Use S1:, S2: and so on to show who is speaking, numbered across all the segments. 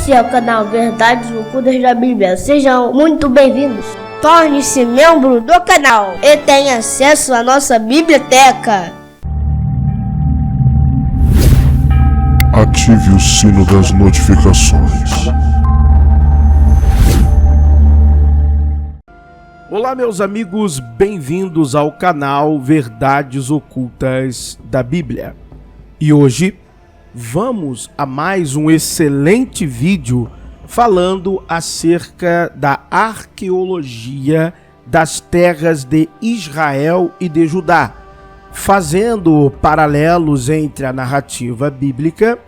S1: Esse é o canal Verdades Ocultas da Bíblia. Sejam muito bem-vindos. Torne-se membro do canal e tenha acesso à nossa biblioteca.
S2: Ative o sino das notificações.
S3: Olá, meus amigos, bem-vindos ao canal Verdades Ocultas da Bíblia. E hoje vamos a mais um excelente vídeo falando acerca da arqueologia das terras de Israel e de Judá, fazendo paralelos entre a narrativa bíblica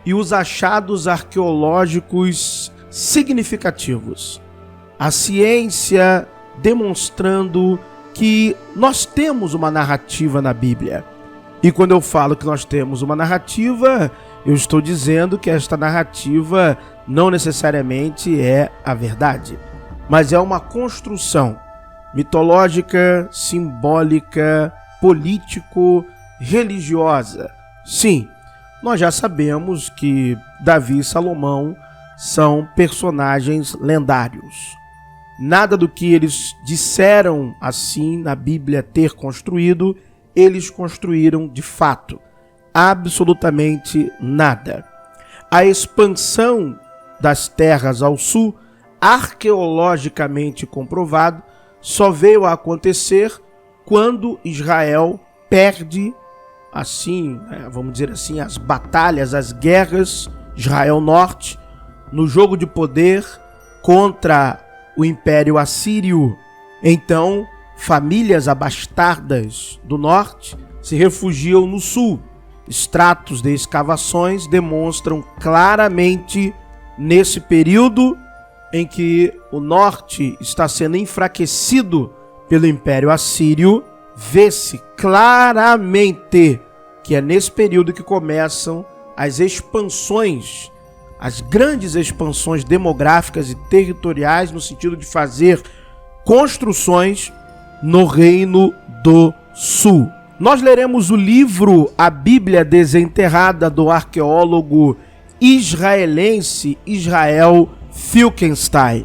S3: e os achados arqueológicos significativos. A ciência demonstrando que nós temos uma narrativa na Bíblia. E quando eu falo que nós temos uma narrativa, eu estou dizendo que esta narrativa não necessariamente é a verdade, mas é uma construção mitológica, simbólica, político-religiosa. Sim, nós já sabemos que Davi e Salomão são personagens lendários. Nada do que eles disseram assim na Bíblia ter construído, eles construíram de fato. Absolutamente nada. A expansão das terras ao sul, arqueologicamente comprovado, só veio a acontecer quando Israel perde, assim, vamos dizer assim, as batalhas, as guerras, Israel Norte, no jogo de poder contra o Império Assírio. Então, famílias abastardas do norte se refugiam no sul. Extratos de escavações demonstram claramente, nesse período em que o norte está sendo enfraquecido pelo Império Assírio, vê-se claramente que é nesse período que começam as expansões, as grandes expansões demográficas e territoriais, no sentido de fazer construções no Reino do Sul. Nós leremos o livro A Bíblia Desenterrada, do arqueólogo israelense Israel Finkelstein.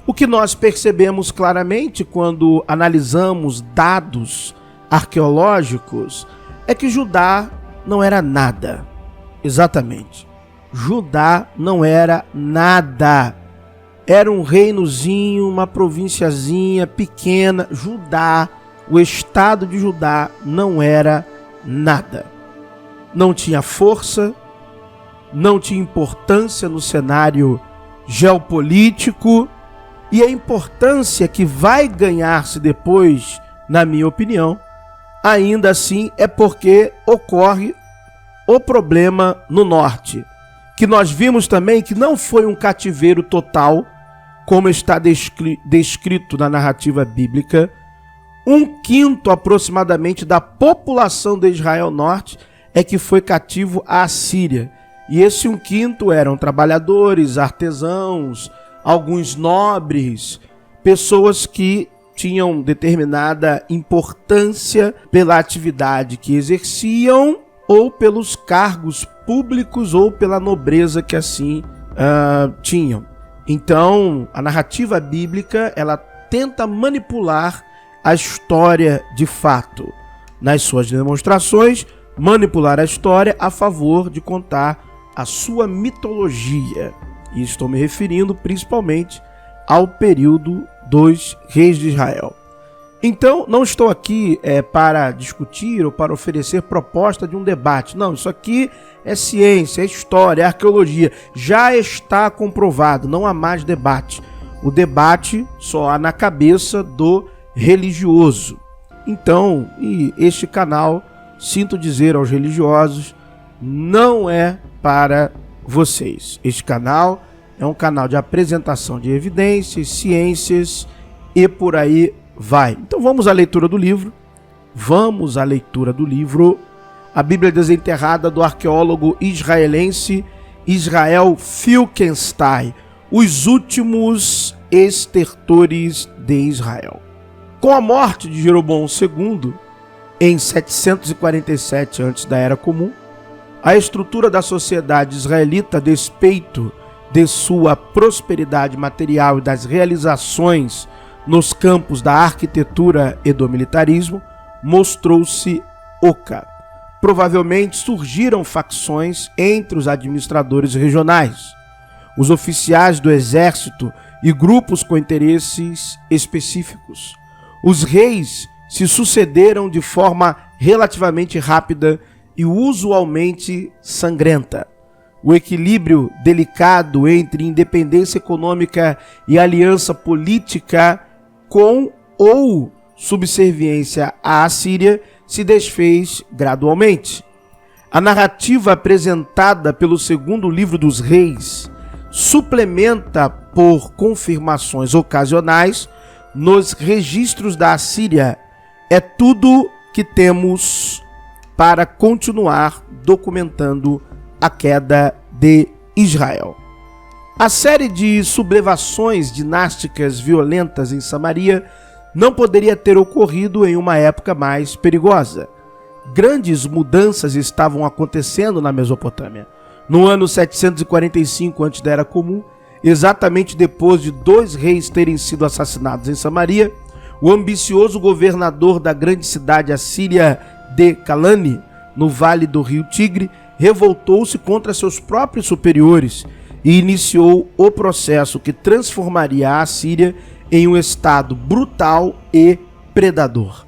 S3: O que nós percebemos claramente quando analisamos dados arqueológicos é que Judá não era nada. Exatamente. Judá não era nada. Era um reinozinho, uma provinciazinha pequena. Judá, o estado de Judá, não era nada. Não tinha força, não tinha importância no cenário geopolítico, e a importância que vai ganhar-se depois, na minha opinião, ainda assim é porque ocorre o problema no norte, que nós vimos também que não foi um cativeiro total, como está descrito na narrativa bíblica. 1/5 aproximadamente da população de Israel Norte é que foi cativo à Assíria. E esse 1/5 eram trabalhadores, artesãos, alguns nobres, pessoas que tinham determinada importância pela atividade que exerciam ou pelos cargos públicos ou pela nobreza que assim tinham. Então, a narrativa bíblica, ela tenta manipular a história de fato. Nas suas demonstrações, manipular a história a favor de contar a sua mitologia. E estou me referindo principalmente ao período dos reis de Israel. Então, não estou aqui para discutir ou para oferecer proposta de um debate. Não, isso aqui é ciência, é história, é arqueologia. Já está comprovado, não há mais debate. O debate só há na cabeça do religioso. Então, e este canal, sinto dizer aos religiosos, não é para vocês. Este canal é um canal de apresentação de evidências, ciências e por aí vai. Então vamos à leitura do livro. Vamos à leitura do livro A Bíblia Desenterrada, do arqueólogo israelense Israel Finkelstein, Os Últimos Estertores de Israel. Com a morte de Jeroboão II, em 747 antes da Era Comum, a estrutura da sociedade israelita, a despeito de sua prosperidade material e das realizações nos campos da arquitetura e do militarismo, mostrou-se oca. Provavelmente surgiram facções entre os administradores regionais, os oficiais do exército e grupos com interesses específicos. Os reis se sucederam de forma relativamente rápida e usualmente sangrenta. O equilíbrio delicado entre independência econômica e aliança política com ou subserviência à Assíria se desfez gradualmente. A narrativa apresentada pelo segundo livro dos reis suplementa por confirmações ocasionais nos registros da Assíria. É tudo que temos para continuar documentando a queda de Israel. A série de sublevações dinásticas violentas em Samaria não poderia ter ocorrido em uma época mais perigosa. Grandes mudanças estavam acontecendo na Mesopotâmia. No ano 745 antes da Era Comum, exatamente depois de 2 reis terem sido assassinados em Samaria, o ambicioso governador da grande cidade assíria de Calane, no vale do rio Tigre, revoltou-se contra seus próprios superiores e iniciou o processo que transformaria a Assíria em um estado brutal e predador.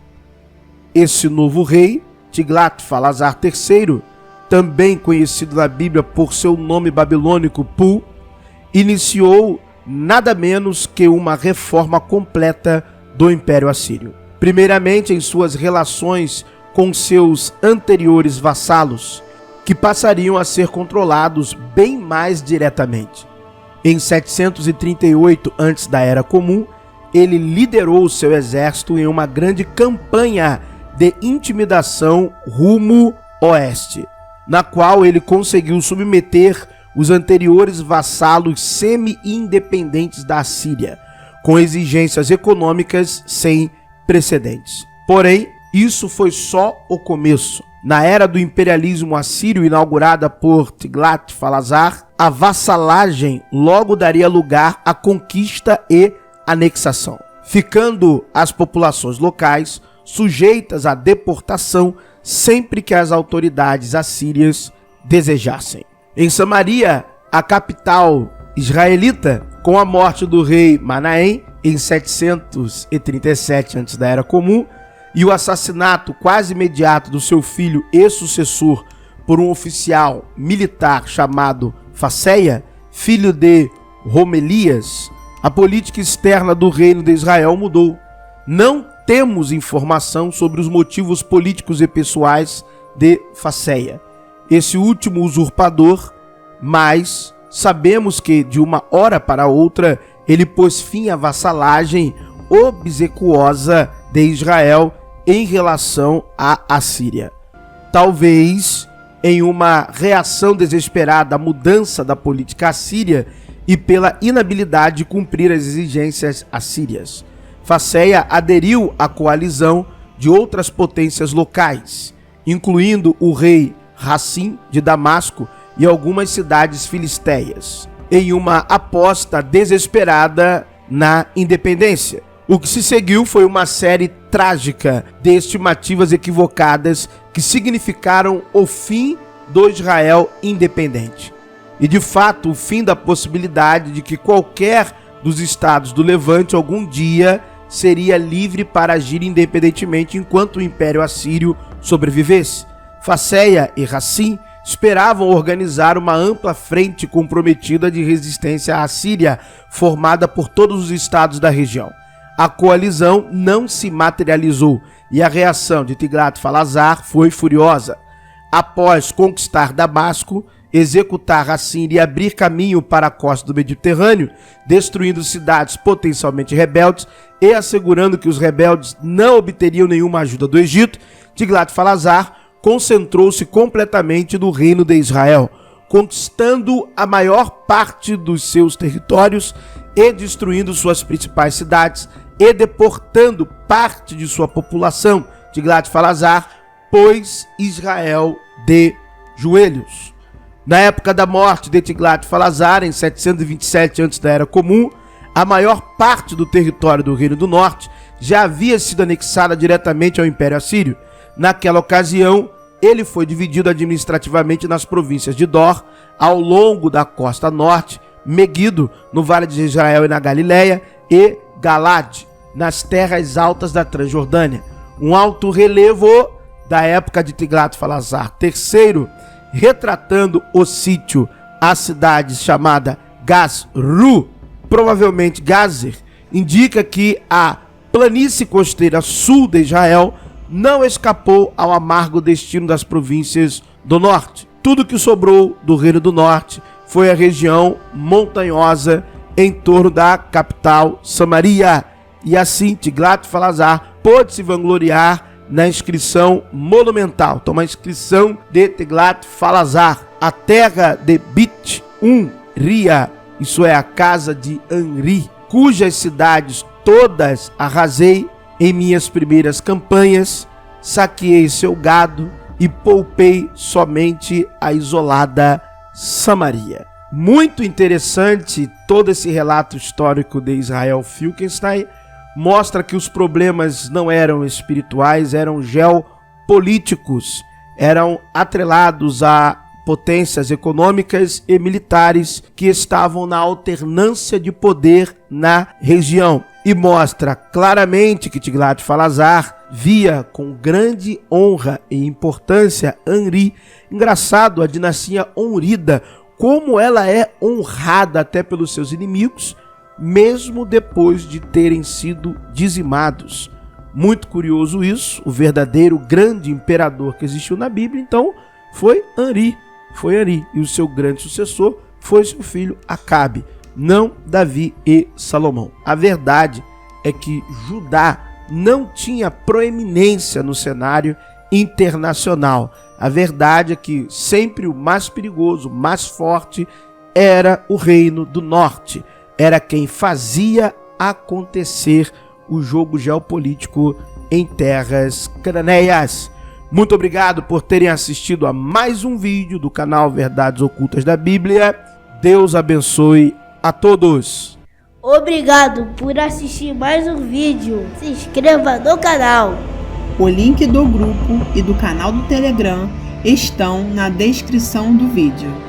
S3: Esse novo rei, Tiglat-Falazar III, também conhecido na Bíblia por seu nome babilônico Pu, iniciou nada menos que uma reforma completa do Império Assírio. Primeiramente em suas relações com seus anteriores vassalos, que passariam a ser controlados bem mais diretamente. Em 738 antes da Era Comum, ele liderou seu exército em uma grande campanha de intimidação rumo oeste, na qual ele conseguiu submeter os anteriores vassalos semi-independentes da Assíria, com exigências econômicas sem precedentes. Porém, isso foi só o começo. Na era do imperialismo assírio inaugurada por Tiglat-Falazar, a vassalagem logo daria lugar à conquista e anexação, ficando as populações locais sujeitas à deportação sempre que as autoridades assírias desejassem. Em Samaria, a capital israelita, com a morte do rei Manaém em 737 antes da Era Comum, e o assassinato quase imediato do seu filho e sucessor por um oficial militar chamado Faceia, filho de Romelias, a política externa do reino de Israel mudou. Não temos informação sobre os motivos políticos e pessoais de Faceia, esse último usurpador, mas sabemos que de uma hora para outra ele pôs fim à vassalagem obsequiosa de Israel em relação à Assíria. Talvez em uma reação desesperada à mudança da política assíria e pela inabilidade de cumprir as exigências assírias. Faceia aderiu à coalizão de outras potências locais, incluindo o rei Rassim de Damasco e algumas cidades filisteias, em uma aposta desesperada na independência. O que se seguiu foi uma série trágica de estimativas equivocadas que significaram o fim do Israel independente. E de fato, o fim da possibilidade de que qualquer dos estados do Levante algum dia seria livre para agir independentemente enquanto o Império Assírio sobrevivesse. Faceia e Rassim esperavam organizar uma ampla frente comprometida de resistência à Síria, formada por todos os estados da região. A coalizão não se materializou e a reação de Tiglat-Falazar foi furiosa. Após conquistar Damasco, executar a Síria e abrir caminho para a costa do Mediterrâneo, destruindo cidades potencialmente rebeldes e assegurando que os rebeldes não obteriam nenhuma ajuda do Egito, Tiglat-Falazar concentrou-se completamente no reino de Israel, conquistando a maior parte dos seus territórios e destruindo suas principais cidades e deportando parte de sua população. Tiglat-Falazar pôs Israel de joelhos. Na época da morte de Tiglat-Falazar, em 727 a.C. da Era Comum, a maior parte do território do Reino do Norte já havia sido anexada diretamente ao Império Assírio. Naquela ocasião, ele foi dividido administrativamente nas províncias de Dor, ao longo da costa norte, Meguido, no Vale de Israel e na Galileia, e Galad, nas terras altas da Transjordânia. Um alto relevo da época de Tiglat-Falazar III, retratando o sítio à cidade chamada Gazru, provavelmente Gazer, indica que a planície costeira sul de Israel não escapou ao amargo destino das províncias do norte. Tudo que sobrou do Reino do Norte foi a região montanhosa em torno da capital Samaria, e assim Tiglat-Falazar pôde se vangloriar na inscrição monumental. Então, uma inscrição de Tiglat-Falazar, a terra de Bit-Un-Ria, isso é a casa de Anri, cujas cidades todas arrasei em minhas primeiras campanhas, saqueei seu gado e poupei somente a isolada Samaria. Muito interessante todo esse relato histórico de Israel Finkelstein. Mostra que os problemas não eram espirituais, eram geopolíticos, eram atrelados a potências econômicas e militares que estavam na alternância de poder na região. E mostra claramente que Tiglat-Falazar via com grande honra e importância Anri. Engraçado, a dinastia Onrida, como ela é honrada até pelos seus inimigos, mesmo depois de terem sido dizimados. Muito curioso isso, o verdadeiro grande imperador que existiu na Bíblia, então, foi Anri, e o seu grande sucessor foi seu filho Acabe, não Davi e Salomão. A verdade é que Judá não tinha proeminência no cenário internacional. A verdade é que sempre o mais perigoso, o mais forte, era o Reino do Norte. Era quem fazia acontecer o jogo geopolítico em terras cananeias. Muito obrigado por terem assistido a mais um vídeo do canal Verdades Ocultas da Bíblia. Deus abençoe a todos.
S1: Obrigado por assistir mais um vídeo. Se inscreva no canal.
S4: O link do grupo e do canal do Telegram estão na descrição do vídeo.